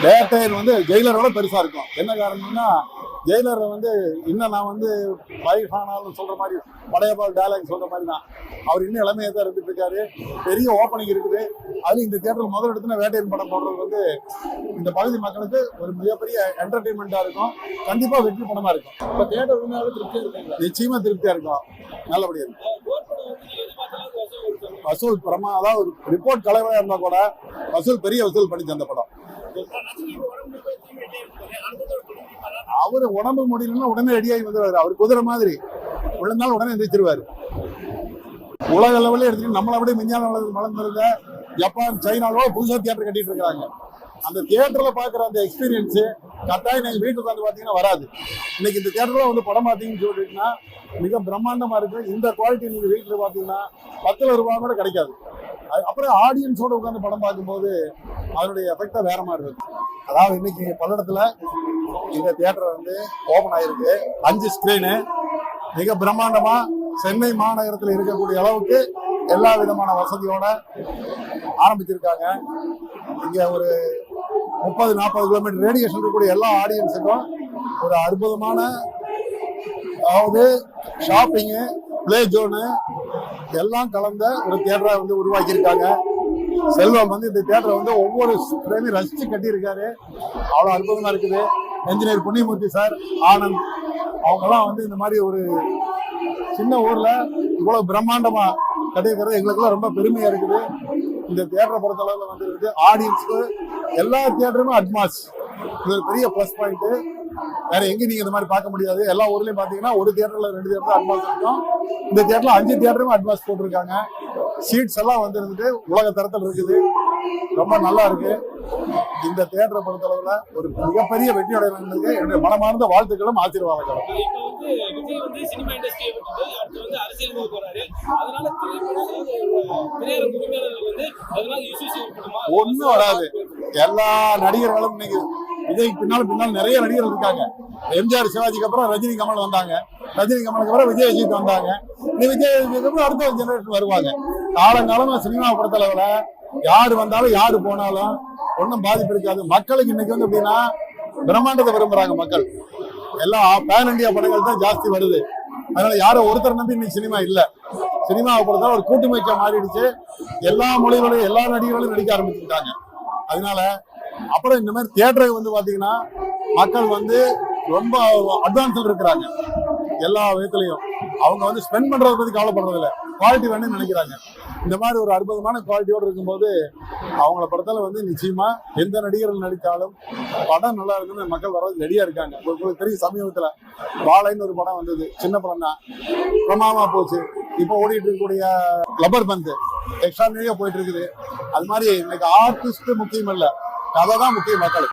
வேட்டையன் வந்து ஜெயிலரோட பெருசா இருக்கும். என்ன காரணம்னா ஜெயிலர் வந்து இன்னும் நான் வந்து வயசானாலும் சொல்ற மாதிரி படையப்பால் டயலாக் சொல்ற மாதிரி தான். அவர் இன்னும் இளமையாக தான் இருந்துட்டு இருக்காரு. பெரிய ஓப்பனிங் இருக்குது. அது இந்த தியேட்டர் முதல் இடத்துல வேட்டையன் படம் போடுறது வந்து இந்த பகுதி மக்களுக்கு ஒரு மிகப்பெரிய என்டர்டைன்மெண்டா இருக்கும். கண்டிப்பா வெற்றி படமா இருக்கும். இப்ப தியேட்டர் உண்மையாவே திருப்தியா இருக்குங்களா? நிச்சயமா திருப்தியா இருக்கும். நல்லபடியா இருக்கும். வசூல் அதாவது ரிப்போர்ட் கலவையா இருந்தா கூட வசூல் பெரிய வசூல் பண்ணிச்சு அந்த படம். அவரு உடம்பு முடியலன்னா உடனே ரெடியாகி வந்துடுவாரு. அவர் குதிரை மாதிரி விழுந்தாலும் உடனே எந்திரிச்சிருவாரு. உலக லெவலில் எடுத்துட்டு நம்மளை அப்படியே விஞ்ஞான வளர்ந்துருந்த ஜப்பான் சைனாவோட புதுசாக தியேட்டர் கட்டிட்டு இருக்காங்க. அந்த தியேட்டர்ல பாக்குற அந்த எக்ஸ்பீரியன்ஸ் கட்டாயம் நீங்க வீட்டுக்கு வந்து பாத்தீங்கன்னா வராது. இன்னைக்கு இந்த தியேட்டர்ல வந்து படம் பார்த்தீங்கன்னு சொல்லிட்டீங்கன்னா மிக பிரம்மாண்டமா இருக்கு. இந்த குவாலிட்டி நீங்க வீட்டுல பாத்தீங்கன்னா 10 ரூபாய் கூட கிடைக்காது. அப்புறம் ஆடியன்ஸோட உட்காந்து படம் பார்க்கும்போது அதனுடைய எஃபெக்டா வேற மாதிரி இருக்கு. அதாவது இன்னைக்கு பல்லடத்துல இந்த தியேட்டர் வந்து ஓபன் ஆயிருக்கு. 5 ஸ்கிரீனு மிக பிரம்மாண்டமா சென்னை மாநகரத்தில் இருக்கக்கூடிய அளவுக்கு எல்லா விதமான வசதியோட ஆரம்பிச்சிருக்காங்க. இங்க ஒரு 30-40 கிலோமீட்டர் ரேடியேஷன் இருக்கக்கூடிய எல்லா ஆடியன்ஸுக்கும் ஒரு அற்புதமான, அதாவது ஷாப்பிங்கு, பிளே ஜோனு எல்லாம் கலந்த ஒரு தியேட்டரை வந்து உருவாக்கியிருக்காங்க. செல்வம் வந்து இந்த தியேட்டரை வந்து ஒவ்வொரு ஃப்ரேமையும் ரசிச்சு கட்டியிருக்காரு. அவ்வளோ அற்புதமா இருக்குது. என்ஜினியர் புண்ணியமூர்த்தி சார், ஆனந்த், அவங்கெல்லாம் வந்து இந்த மாதிரி ஒரு சின்ன ஊர்ல இவ்வளவு பிரம்மாண்டமா கட்டியிருக்கிறது எங்களுக்குலாம் ரொம்ப பெருமையா இருக்குது. இந்த தியேட்டரை பொறுத்தளவுல வந்து இருக்கு ஆடியன்ஸ்க்கு எல்லா தியேட்டருமே அட்மாஸ். இது ஒரு பெரிய பிளஸ் பாயிண்ட். வேற எங்க நீங்க இந்த மாதிரி பார்க்க முடியாது. எல்லா ஊர்லயும் பாத்தீங்கன்னா ஒரு தியேட்டர்ல 2 தியேட்டர் அட்மாஸ் இருக்கும். இந்த தியேட்டர்ல 5 தியேட்டருமே அட்மாஸ் போட்டிருக்காங்க. சீட்ஸ் எல்லாம் வந்து இருந்துட்டு உலக தரத்தில் இருக்குது. ரொம்ப நல்லா இருக்கு. இந்த தியேட்டரை பொறுத்தளவுல ஒரு மிகப்பெரிய வெற்றியோட என்னுடைய மனமார்ந்த வாழ்த்துக்களும் ஆசீர்வாதங்களும். ஒண்ணும் வராது. எல்லா நடிகர்களும் இன்னைக்கு விஜய்க்கு பின்னால் நிறைய நடிகர்கள் இருக்காங்க. எம்ஜிஆர் சிவாஜிக்கு அப்புறம் ரஜினி கமல் வந்தாங்க. ரஜினி கமலுக்கு அப்புறம் விஜய் அஜித் வந்தாங்க. விஜய் அஜித் அப்புறம் அடுத்த ஜெனரேஷன் வருவாங்க. காலங்காலமா சினிமா பொறுத்தளவுல யாரு வந்தாலும் யாரு போனாலும் ஒன்றும் பாதிப்பு இருக்காது. மக்களுக்கு இன்னைக்கு வந்து எப்படின்னா பிரம்மாண்டத்தை விரும்புறாங்க மக்கள். எல்லாம் பேன் இண்டியா படங்கள் தான் ஜாஸ்தி வருது. அதனால யாரும் ஒருத்தர் நம்பி இன்னைக்கு சினிமா இல்ல. சினிமாவை பொறுத்தவரை ஒரு கூட்டுமைச்சா மாறிடுச்சு. எல்லா மொழிகளையும் எல்லா நடிகர்களும் நடிக்க ஆரம்பிச்சுட்டாங்க. அதனால அப்புறம் இந்த மாதிரி தியேட்டருக்கு வந்து பாத்தீங்கன்னா மக்கள் வந்து ரொம்ப அட்வான்ஸ்ல இருக்கிறாங்க. எல்லா விதத்திலையும் அவங்க வந்து ஸ்பெண்ட் பண்றதை பத்தி கவலைப்படுறது இல்லை. குவாலிட்டி வேணும்னு நினைக்கிறாங்க. இந்த மாதிரி ஒரு அற்புதமான குவாலிட்டியோடு இருக்கும்போது அவங்கள பொறுத்தவரை வந்து நிச்சயமா எந்த நடிகர்கள் நடித்தாலும் படம் நல்லா இருக்குன்னு மக்கள் வர்றது ரெடியா இருக்காங்க. உங்களுக்கு தெரியும், சமீபத்துல வாழைன்னு ஒரு படம் வந்தது. சின்ன படம் தான், பிரமாமா போச்சு. இப்போ ஓடிட்டு இருக்கக்கூடிய லப்பர் பந்து எக்ஸ்ட்ராடினரியா போயிட்டு இருக்குது. அது மாதிரி இன்னைக்கு ஆர்டிஸ்ட் முக்கியம் இல்ல, கதை தான் முக்கியம் மக்களுக்கு.